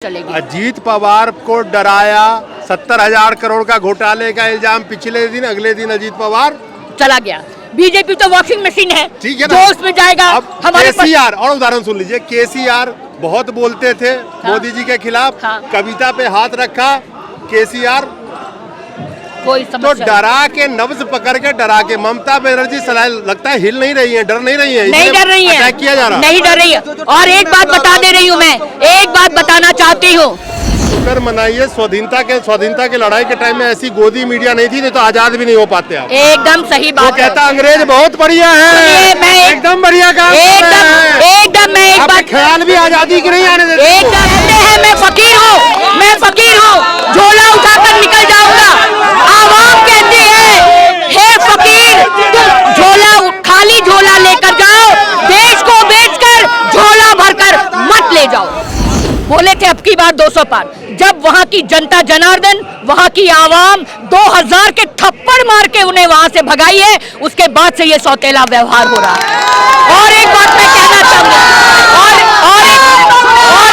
चलेगी। अजीत पवार को डराया, 70,000 करोड़ का घोटाले का इल्जाम पिछले दिन, अगले दिन अजीत पवार चला गया। बीजेपी तो वॉशिंग मशीन है, ठीक है जो ना? उसमें जाएगा। अब हमारे केसीआर और उदाहरण सुन लीजिए, केसीआर बहुत बोलते थे मोदी जी के खिलाफ, हाँ। कविता पे हाथ रखा केसीआर, कोई तो समस्या डरा के नब्ज पकड़ के डरा के ममता बनर्जी सलाह लगता है हिल नहीं रही है, डर नहीं रही है, नहीं डर रही है, अटैक किया जा रहा, नहीं डर रही है। और एक बात बता दे रही हूँ, मैं एक बात बताना चाहती हूँ, शुक्र मनाइए स्वाधीनता के लड़ाई के टाइम में ऐसी गोदी मीडिया नहीं थी, नहीं तो आजाद भी नहीं हो पाते आप। एकदम सही वो बात है। कहता अंग्रेज बहुत बढ़िया है, मैं एकदम बढ़िया काम कर रहे हैं। एकदम मैं एक आपके बात ख्याल भी आजादी की नहीं आने देते। एकदम है, मैं फकीर हूँ, झोला उठाकर निकल जाऊंगा। आवाम कहती है फकीर तुम खाली झोला लेकर जाओ, देश को बेचकर झोला भरकर मत ले जाओ। बोले थे अब की बार 200 पार, जब वहां की जनता जनार्दन, वहां की आवाम 2000 के थप्पड़ मार के उन्हें वहां से भगाई है, उसके बाद से ये सौतेला व्यवहार हो रहा है। और एक बात मैं कहना चाहूंगी, और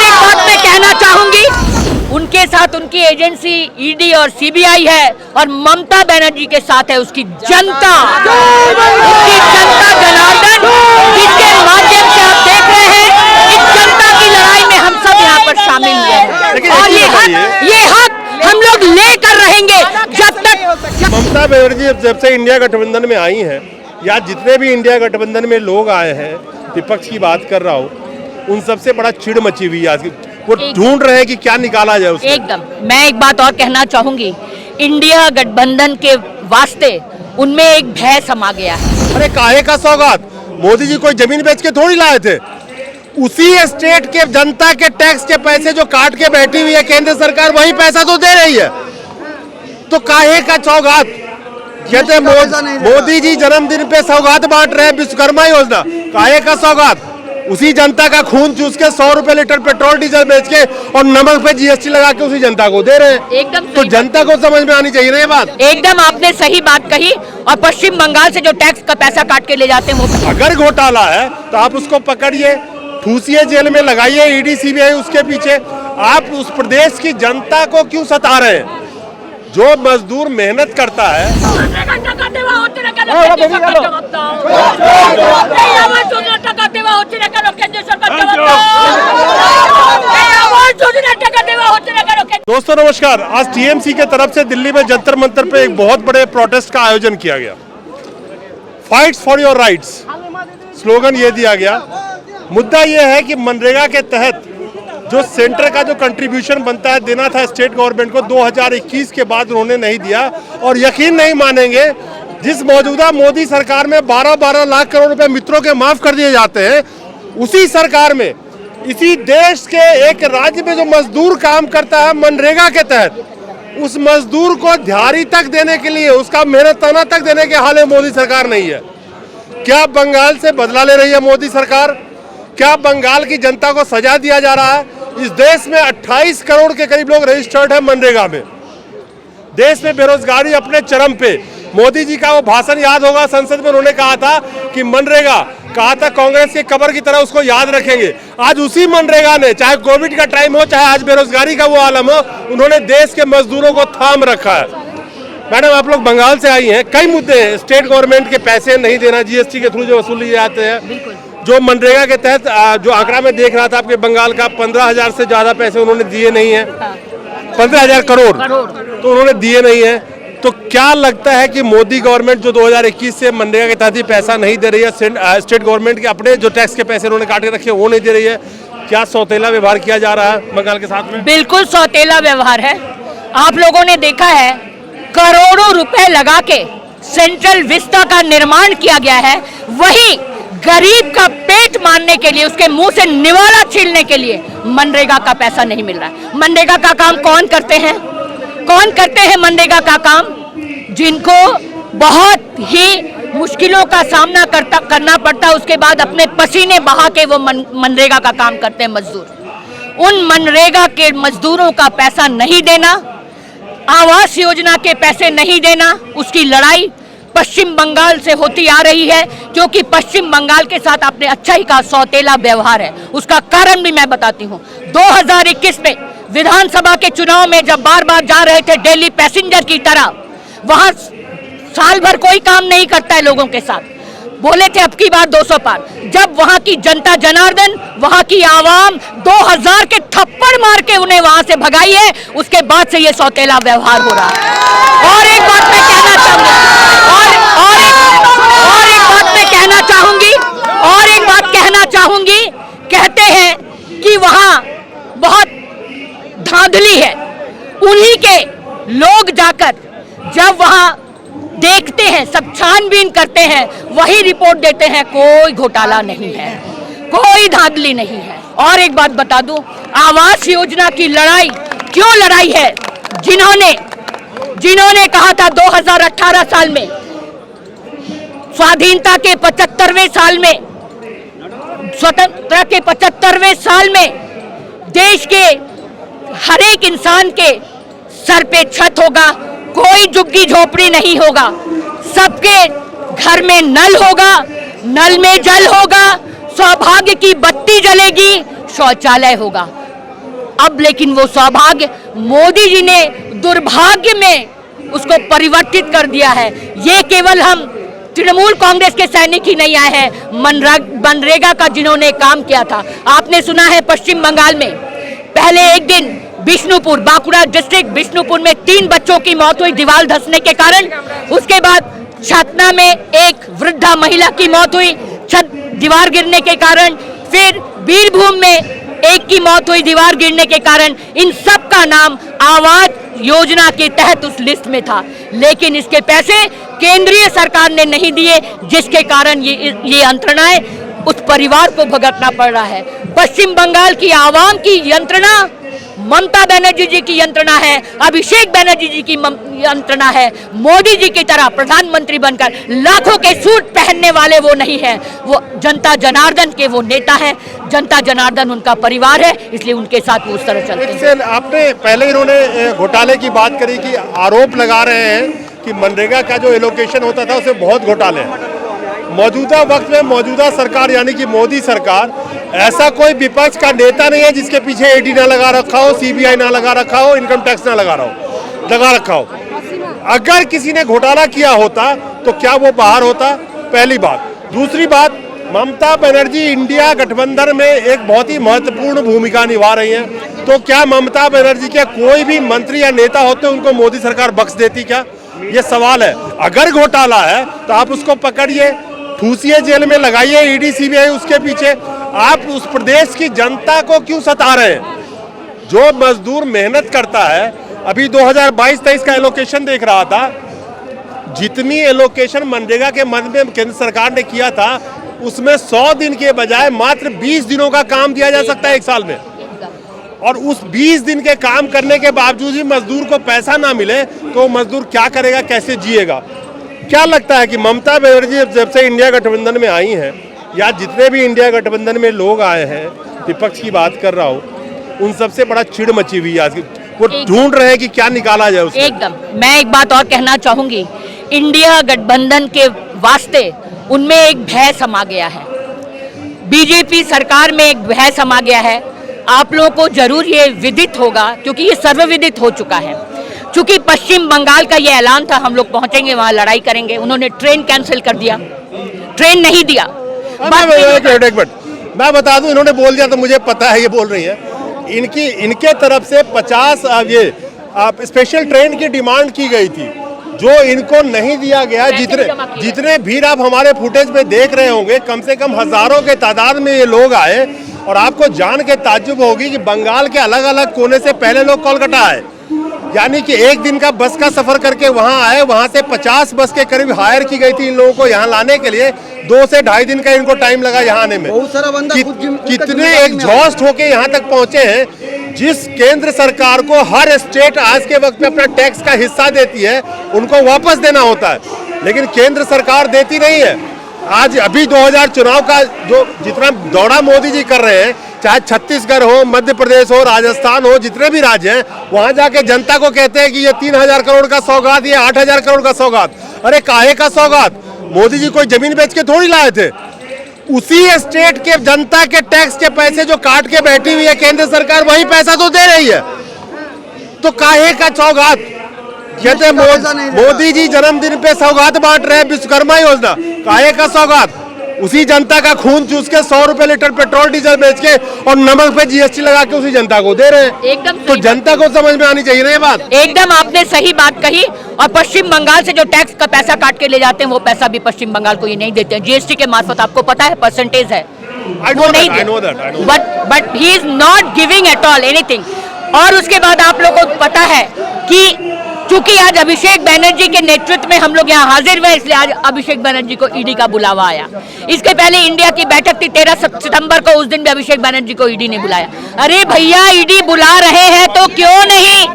एक बात मैं कहना चाहूंगी, उनके साथ उनकी एजेंसी ईडी और सीबीआई है, और ममता बनर्जी के साथ है उसकी जनता जनार्दन, जिसके माध्यम से आप देख रहे हैं इस जनता की लड़ाई में हम सब यहाँ पर शामिल हुए हैं। और ये हक हम लोग लेकर रहेंगे जब तक। ममता बनर्जी जब से इंडिया गठबंधन में आई हैं, या जितने भी इंडिया गठबंधन में लोग आए हैं, विपक्ष की बात कर रहा हूँ, उन सबसे बड़ा चिढ़ मची हुई है, वो ढूंढ रहे हैं कि क्या निकाला जाए उससे। एकदम मैं एक बात और कहना चाहूंगी, इंडिया गठबंधन के वास्ते उनमें एक भय समा गया है। अरे काहे का सौगात, मोदी जी कोई जमीन बेच के थोड़ी लाए थे, उसी स्टेट के जनता के टैक्स के पैसे जो काट के बैठी हुई है केंद्र सरकार, वही पैसा तो दे रही है, तो काहे का सौगात। कहते मोदी जी जन्मदिन पे सौगात बांट रहे हैं, विश्वकर्मा योजना, काहे का सौगात। उसी जनता का खून चूस के 100 रुपए लीटर पेट्रोल डीजल बेच के और नमक पे जीएसटी लगा के उसी जनता को दे रहे हैं। एकदम तो जनता को समझ में आनी चाहिए ना ये बात। एकदम आपने सही बात कही। और पश्चिम बंगाल से जो टैक्स का पैसा काट के ले जाते हैं वो, अगर घोटाला है तो आप उसको पकड़िए, ठूसिए, जेल में लगाइए, ईडी सीबीआई उसके पीछे। आप उस प्रदेश की जनता को क्यों सता रहे हैं? जो मजदूर मेहनत करता है, दोस्तों नमस्कार। आज टीएमसी के तरफ से दिल्ली में जंतर मंतर पे एक बहुत बड़े प्रोटेस्ट का आयोजन किया गया। Fights for your rights slogan ये दिया गया। मुद्दा ये है कि मनरेगा के तहत जो सेंटर का जो कंट्रीब्यूशन बनता है, देना था स्टेट गवर्नमेंट को, 2021 के बाद उन्होंने नहीं दिया। और यकीन नहीं मानेंगे, जिस मौजूदा मोदी सरकार में 12-12 लाख करोड़ रुपए मित्रों के माफ कर दिए जाते हैं, उसी सरकार में इसी देश के एक राज्य में जो मजदूर काम करता है मनरेगा के तहत, उस मजदूर को दिहाड़ी तक देने के लिए, उसका मेहनताना तक देने के हाल में मोदी सरकार नहीं है। क्या बंगाल से बदला ले रही है मोदी सरकार? क्या बंगाल की जनता को सजा दिया जा रहा है? इस देश में 28 करोड़ के करीब लोग रजिस्टर्ड है मनरेगा में। देश में बेरोजगारी अपने चरम पे। मोदी जी का वो भाषण याद होगा, संसद में उन्होंने कहा था कि मनरेगा, कहा था कांग्रेस के कब्र की तरह उसको याद रखेंगे। आज उसी मनरेगा ने, चाहे कोविड का टाइम हो, चाहे आज बेरोजगारी का वो आलम हो, उन्होंने देश के मजदूरों को थाम रखा है। मैडम आप लोग बंगाल से आई हैं, कई मुद्दे हैं। स्टेट गवर्नमेंट के पैसे नहीं देना, जीएसटी के थ्रू जो वसूल लिए जाते हैं, जो मनरेगा के तहत जो आंकड़ा में देख रहा था आपके बंगाल का, 15,000 से ज्यादा पैसे उन्होंने दिए नहीं है, 15,000 करोड़ तो उन्होंने दिए नहीं है। तो क्या लगता है कि मोदी गवर्नमेंट जो 2021 से मनरेगा के तहत ही पैसा नहीं दे रही है, स्टेट गवर्नमेंट के अपने जो टैक्स के पैसे उन्होंने काट के रखे वो नहीं दे रही है, क्या सौतेला व्यवहार किया जा रहा है बंगाल के साथ में? बिल्कुल सौतेला व्यवहार है। आप लोगों ने देखा है, करोड़ों रुपए लगा के सेंट्रल विस्टा का निर्माण किया गया है, वही गरीब का पेट मारने के लिए, उसके मुंह से निवाला छीलने के लिए मनरेगा का पैसा नहीं मिल रहा है। मनरेगा का काम कौन करते हैं? कौन करते हैं मनरेगा का काम? जिनको बहुत ही मुश्किलों का सामना करना पड़ता है, उसके बाद अपने पसीने बहा के वो मनरेगा का काम करते हैं मजदूर। उन मनरेगा के मजदूरों का पैसा नहीं देना, आवास योजना के पैसे नहीं देना, उसकी लड़ाई पश्चिम बंगाल से होती आ रही है, क्योंकि पश्चिम बंगाल के साथ आपने अच्छा ही कहा, सौतेला व्यवहार है। उसका कारण भी मैं बताती हूँ। 2021 में विधानसभा के चुनाव में जब बार बार जा रहे थे दिल्ली पैसेंजर की तरह, वहां साल भर कोई काम नहीं करता है लोगों के साथ, बोले थे अब की बार 200 पार। जब वहां की जनता जनार्दन, वहां की आवाम 2000 के थप्पड़ मार के उन्हें वहां से भगाई है, उसके बाद से ये सौतेला व्यवहार हो रहा है। और एक बात मैं कहना चाहूंगी, कहते हैं कि वहां बहुत धांधली है। उन्हीं के लोग जाकर जब वहां देखते हैं, सब छानबीन करते हैं, वही रिपोर्ट देते हैं कोई घोटाला नहीं है, कोई धांधली नहीं है। और एक बात बता दूं, आवास योजना की लड़ाई क्यों लड़ाई है? जिन्होंने कहा था 2018 साल में, स्वाधीनता के 75वें साल में, स्वतंत्रता के 75वें साल में देश के हर एक इंसान के सर पे छत होगा, कोई झुग्गी झोपड़ी नहीं होगा, सबके घर में नल होगा, नल में जल होगा, सौभाग्य की बत्ती जलेगी, शौचालय होगा। अब लेकिन वो सौभाग्य मोदी जी ने दुर्भाग्य में उसको परिवर्तित कर दिया है। ये केवल हम तृणमूल कांग्रेस के सैनिक ही नहीं आए हैं, मनरेगा का जिन्होंने काम किया था। आपने सुना है पश्चिम बंगाल में पहले एक दिन बिष्णुपुर, बांकुड़ा डिस्ट्रिक्ट बिष्णुपुर में 3 बच्चों की मौत हुई दीवार धंसने के कारण। उसके बाद छातना में एक वृद्धा महिला की मौत हुई छत दीवार गिरने के कारण। फिर बीरभूम में एक की मौत हुई दीवार गिरने के कारण। इन सब का नाम आवास योजना के तहत उस लिस्ट में था, लेकिन इसके पैसे केंद्रीय सरकार ने नहीं दिए, जिसके कारण ये यंत्रणाएं उस परिवार को भुगतना पड़ रहा है। पश्चिम बंगाल की आवाम की यंत्रणा ममता बनर्जी जी की यंत्रणा है, अभिषेक बनर्जी जी की यंत्रणा है। मोदी जी की तरह प्रधानमंत्री बनकर लाखों के सूट पहनने वाले वो नहीं है, वो जनता जनार्दन के वो नेता है। जनता जनार्दन उनका परिवार है, इसलिए उनके साथ वो उस तरह चलते हैं। आपने पहले इन्होंने घोटाले की बात करी कि आरोप लगा रहे हैं कि मनरेगा का जो एलोकेशन होता था उसमें बहुत घोटाले हैं। मौजूदा वक्त में मौजूदा सरकार यानी कि मोदी सरकार, ऐसा कोई विपक्ष का नेता नहीं है जिसके पीछे ईडी ना लगा रखा हो, सीबीआई ना लगा रखा हो, इनकम टैक्स ना लगा रखा हो। अगर किसी ने घोटाला किया होता तो क्या वो बाहर होता? पहली बात। दूसरी बात, ममता बनर्जी इंडिया गठबंधन में एक बहुत ही महत्वपूर्ण भूमिका निभा रही हैं, तो क्या ममता बनर्जी के कोई भी मंत्री या नेता होते उनको मोदी सरकार बख्श देती क्या? ये सवाल है। अगर घोटाला है तो आप उसको पकड़िए, ठूसिए, जेल में लगाइए, ईडी सीबीआई उसके पीछे। आप उस प्रदेश की जनता को क्यों सता रहे हैं? जो मजदूर मेहनत करता है, अभी 2022-23 का एलोकेशन देख रहा था, जितनी एलोकेशन मनरेगा के मद में केंद्र सरकार ने किया था उसमें 100 दिन के बजाय मात्र 20 दिनों का काम दिया जा सकता है एक साल में। और उस 20 दिन के काम करने के बावजूद भी मजदूर को पैसा ना मिले तो मजदूर क्या करेगा, कैसे जिएगा? क्या लगता है कि ममता बनर्जी जब से इंडिया गठबंधन में आई हैं, या जितने भी इंडिया गठबंधन में लोग आए हैं, विपक्ष की बात कर रहा हूँ, उन सबसे बड़ा चिड़ मची हुई है, वो ढूंढ रहे हैं कि क्या निकाला जाए उसमें। एकदम। मैं एक बात और कहना चाहूंगी, इंडिया गठबंधन के वास्ते उनमें एक भय समा गया है, बीजेपी सरकार में एक भय समा गया है। आप लोगों को जरूर ये विदित होगा, क्योंकि ये सर्वविदित हो चुका है। चूंकि पश्चिम बंगाल का ये ऐलान था हम लोग पहुंचेंगे, वहां लड़ाई करेंगे, उन्होंने ट्रेन कैंसिल कर दिया, ट्रेन नहीं दिया। एक मिनट मैं बता दूं, इन्होंने बोल दिया तो मुझे पता है ये बोल रही है। इनके तरफ से 50 ये स्पेशल ट्रेन की डिमांड की गई थी, जो इनको नहीं दिया गया। जितने भीड़ आप हमारे फुटेज में देख रहे होंगे, कम से कम हजारों के तादाद में ये लोग आए, और आपको जान के ताज्जुब होगी कि बंगाल के अलग अलग कोने से पहले लोग कोलकाता आए, यानी कि एक दिन का बस का सफर करके वहां आए। वहां से 50 बस के करीब हायर की गई थी इन लोगों को यहाँ लाने के लिए। 2 से ढाई दिन का इनको टाइम लगा यहाँ आने में। बहुत सारा बंदा कितने एग्जॉस्ट होके यहाँ तक पहुंचे हैं। जिस केंद्र सरकार को हर स्टेट आज के वक्त में अपना टैक्स का हिस्सा देती है, उनको वापस देना होता है, लेकिन केंद्र सरकार देती नहीं है। आज अभी 2000 चुनाव का जो जितना दौड़ा मोदी जी कर रहे हैं, चाहे छत्तीसगढ़ हो, मध्य प्रदेश हो, राजस्थान हो, जितने भी राज्य हैं, वहां जाके जनता को कहते हैं कि ये 3000 करोड़ का सौगात, ये 8000 करोड़ का सौगात। अरे काहे का सौगात? मोदी जी कोई जमीन बेच के थोड़ी लाए थे। उसी स्टेट के जनता के टैक्स के पैसे जो काट के बैठी हुई है केंद्र सरकार, वही पैसा तो दे रही है। तो काहे का सौगात कहते मोदी जी जन्मदिन पे सौगात बांट रहे हैं, विश्वकर्मा योजना काहे का सौगात? उसी जनता का खून चूस के 100 रुपए लीटर पेट्रोल डीजल बेच के और नमक पे जीएसटी लगा के उसी जनता को दे रहे हैं। एकदम तो जनता को समझ में आनी चाहिए ना ये बात। एकदम आपने सही बात कही। और पश्चिम बंगाल से जो टैक्स का पैसा काट के ले जाते हैं वो पैसा भी पश्चिम बंगाल को ये नहीं देते हैं, जीएसटी के मार्फत, आपको पता है परसेंटेज है वो नहीं दे, but he is not giving at all anything. और उसके बाद आप लोगों को पता है कि चूंकि आज अभिषेक बनर्जी के नेतृत्व में हम लोग यहाँ हाजिर हुए, इसलिए आज अभिषेक बनर्जी को ईडी का बुलावा आया। इसके पहले इंडिया की बैठक थी 13 सितंबर को, उस दिन भी अभिषेक बनर्जी को ईडी ने बुलाया। अरे भैया ईडी बुला रहे हैं तो क्यों नहीं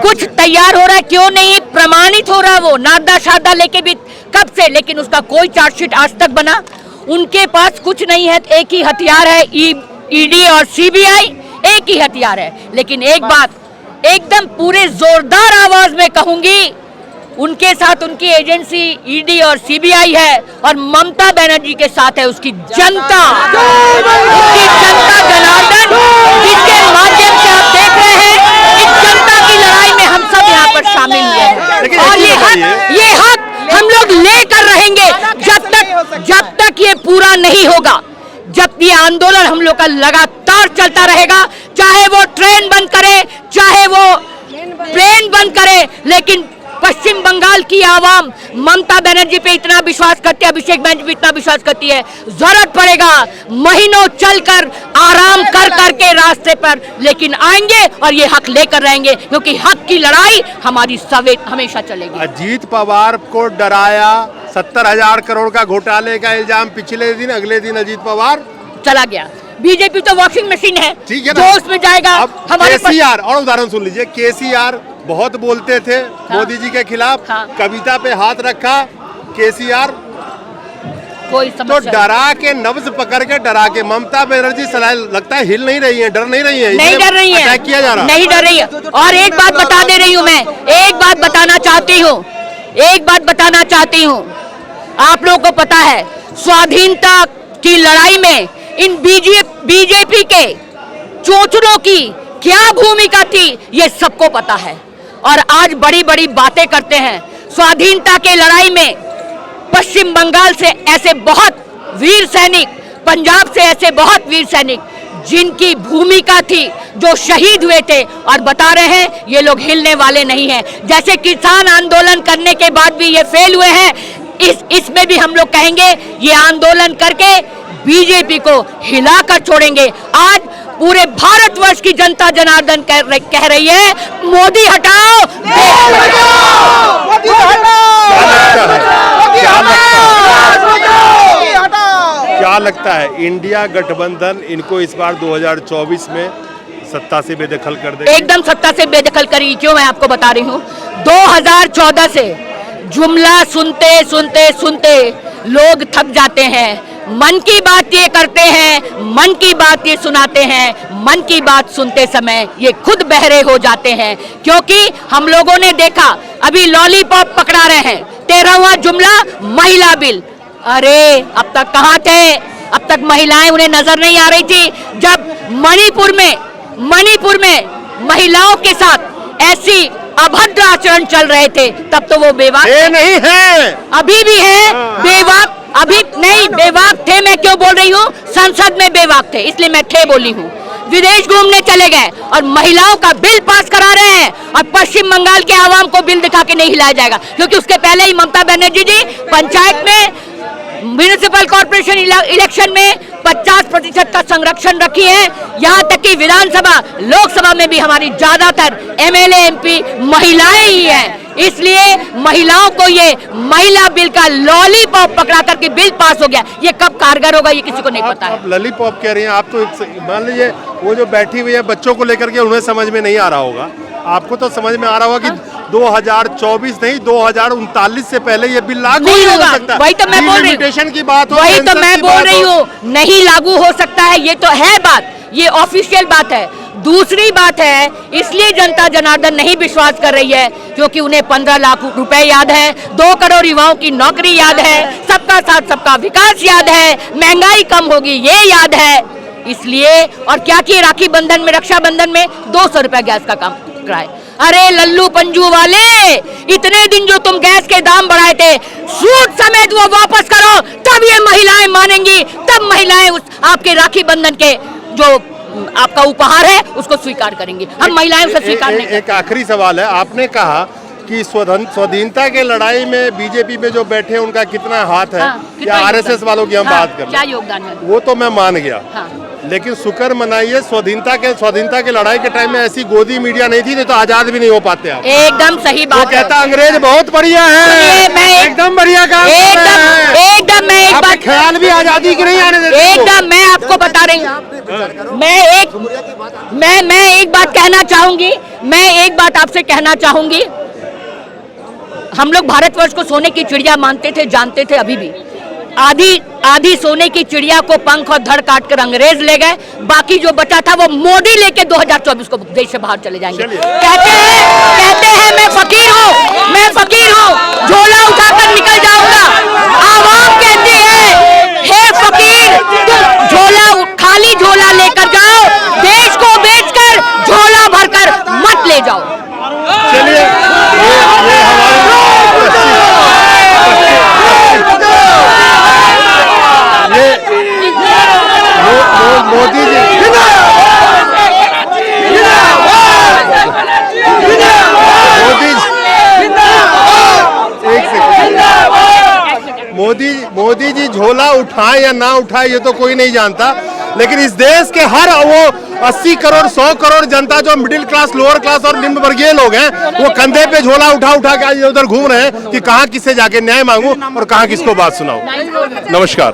कुछ तैयार हो रहा है, क्यों नहीं प्रमाणित हो रहा? वो नादा शादा लेके भी कब से, लेकिन उसका कोई चार्जशीट आज तक बना उनके पास कुछ नहीं है। एक ही हथियार है, ईडी और सीबीआई, एक ही हथियार है। लेकिन एक बात एकदम पूरे जोरदार आवाज में कहूंगी, उनके साथ उनकी एजेंसी ईडी और सीबीआई है और ममता बनर्जी के साथ है उसकी जनता, उसकी जनता जनार्दन, जिसके माध्यम से आप देख रहे हैं इस जनता की लड़ाई में हम सब यहाँ पर शामिल हुए हैं। और ये हक हम लोग लेकर रहेंगे जब तक ये पूरा नहीं होगा, जब ये आंदोलन हम लोग का लगातार चलता रहेगा, चाहे वो ट्रेन बंद करे, चाहे वो प्लेन बंद करे, लेकिन पश्चिम बंगाल की आवाम ममता बनर्जी पे इतना विश्वास करती है, अभिषेक बनर्जी पे इतना विश्वास करती है, जरूरत पड़ेगा महीनों चलकर आराम कर करके रास्ते पर, लेकिन आएंगे और ये हक लेकर रहेंगे, क्योंकि हक की लड़ाई हमारी सवेत हमेशा चलेगी। अजीत पवार को डराया 70,000 करोड़ का घोटाले का इल्जाम, पिछले दिन अगले दिन अजीत पवार चला गया। बीजेपी तो वॉशिंग मशीन है, ठीक है जो उसमें जाएगा। हमारे केसीआर और उदाहरण सुन लीजिए, केसीआर बहुत बोलते थे मोदी जी के खिलाफ, कविता पे हाथ रखा केसीआर, कोई तो डरा के नब्ज पकड़ के डरा के ममता बनर्जी लगता है हिल नहीं रही है, डर नहीं रही है, नहीं डर रही है, अटैक किया जा रहा, नहीं डर रही है। और एक बात बता दे रही हूँ, मैं एक बात बताना चाहती हूँ, आप लोगों को पता है स्वाधीनता की लड़ाई में इन बीजेपी के चोचलों की क्या भूमिका थी ये सबको पता है। और आज बड़ी बड़ी बातें करते हैं। स्वाधीनता के लड़ाई में पश्चिम बंगाल से ऐसे बहुत वीर सैनिक, पंजाब से ऐसे बहुत वीर सैनिक जिनकी भूमिका थी, जो शहीद हुए थे, और बता रहे हैं ये लोग हिलने वाले नहीं हैं। जैसे किसान आंदोलन करने के बाद भी ये फेल हुए हैं, इसमें भी हम लोग कहेंगे ये आंदोलन करके बीजेपी को हिलाकर छोड़ेंगे। आज पूरे भारतवर्ष की जनता जनार्दन कह रही है मोदी हटाओ, क्या लगता है इंडिया गठबंधन इनको इस बार 2024 में सत्ता से बेदखल कर देगी? एकदम सत्ता से बेदखल करी। क्यों, मैं आपको बता रही हूँ। 2014 से जुमला सुनते सुनते सुनते लोग थक जाते हैं। मन की बात ये करते हैं, मन की बात ये सुनाते हैं, मन की बात सुनते समय ये खुद बहरे हो जाते हैं। क्योंकि हम लोगों ने देखा अभी लॉलीपॉप पकड़ा रहे हैं, 13वां जुमला महिला बिल। अरे अब तक कहाँ थे? अब तक महिलाएं उन्हें नजर नहीं आ रही थी। जब मणिपुर में महिलाओं के साथ ऐसी अभद्र आचरण चल रहे थे तब तो वो बेवाक नहीं है, अभी भी है बेवाक, अभी नहीं बेवाक थे। मैं क्यों बोल रही हूँ? संसद में बेवाक थे, इसलिए मैं थे बोली हूँ। विदेश घूमने चले गए और महिलाओं का बिल पास करा रहे हैं, और पश्चिम बंगाल के आवाम को बिल दिखा के नहीं हिलाया जाएगा, क्योंकि उसके पहले ही ममता बनर्जी जी पंचायत में म्युनिसिपल कॉर्पोरेशन इलेक्शन में 50% का संरक्षण रखी है। यहाँ तक कि विधानसभा, लोकसभा में भी हमारी ज्यादातर एमएलए एमपी महिलाएं ही हैं। इसलिए महिलाओं को ये महिला बिल का लॉलीपॉप पकड़ा करके बिल पास हो गया। ये कब कारगर होगा ये किसी को नहीं पता है। लॉलीपॉप कह रही हैं आप, तो मान लीजिए वो जो बैठी हुई है बच्चों को लेकर के, उन्हें समझ में नहीं आ रहा होगा, आपको तो समझ में आ रहा होगा कि 2024 नहीं 2039 से पहले ये बिल लागू नहीं हो सकता। वही तो मैं बोल रही हूँ, की बात हो, वही तो मैं बोल रही हूँ, नहीं लागू हो सकता है, ये तो है बात, ये ऑफिशियल बात है। दूसरी बात है, इसलिए जनता जनार्दन नहीं विश्वास कर रही है क्योंकि उन्हें 15 लाख रुपए याद है, 2 करोड़ युवाओं की नौकरी याद है, सबका साथ सबका विकास याद है, महंगाई कम होगी ये याद है। इसलिए और क्या किए, राखी बंधन में, रक्षाबंधन में 200 रुपए गैस का काम कराए। अरे लल्लू पंजू वाले, इतने दिन जो तुम गैस के दाम बढ़ाए थे, सूद समेत वो वापस करो, तब ये महिलाएं मानेंगी, तब महिलाएं उस आपके राखी बंधन के जो आपका उपहार है उसको स्वीकार करेंगी। हम महिलाएं उसे स्वीकार नहीं। एक आखिरी सवाल है, आपने कहा कि स्वाधीनता के लड़ाई में बीजेपी में जो बैठे हैं उनका कितना हाथ है, या आरएसएस वालों की हम बात कर क्या योगदान है, वो तो मैं मान गया। लेकिन शुक्र मनाइए स्वाधीनता के लड़ाई के टाइम में ऐसी गोदी मीडिया नहीं थी, नहीं तो आजाद भी नहीं हो पाते आप। एकदम सही बात। वो कहता अंग्रेज बहुत बढ़िया है, एकदम बढ़िया काम एकदम मैं एक बात, ख्याल भी आजादी की नहीं आने देते। एकदम मैं आपको बता रही हूँ, मैं एक बात कहना चाहूंगी, मैं एक बात आपसे कहना चाहूंगी। हम लोग भारतवर्ष को सोने की चिड़िया मानते थे, जानते थे, अभी भी आधी सोने की चिड़िया को पंख और धड़ काट कर अंग्रेज ले गए, बाकी जो बचा था वो मोदी लेके 2024 को देश से बाहर चले जाएंगे। कहते हैं मैं फकीर हूँ, झोला उठाकर निकल जाऊंगा। आवाम कहती है हे फकीर, तुम खाली झोला लेकर जाओ, देश को बेचकर झोला भरकर मत ले जाओ। चलिए मोदी जी मोदी जी झोला उठाए या ना उठाए ये तो कोई नहीं जानता, लेकिन इस देश के हर वो 80 करोड़ 100 करोड़ जनता जो मिडिल क्लास, लोअर क्लास और निम्न वर्गीय लोग हैं, वो कंधे पे झोला उठा के आज उधर घूम रहे हैं कि कहाँ किससे जाके न्याय मांगू और कहाँ किसको बात सुनाऊं। नमस्कार।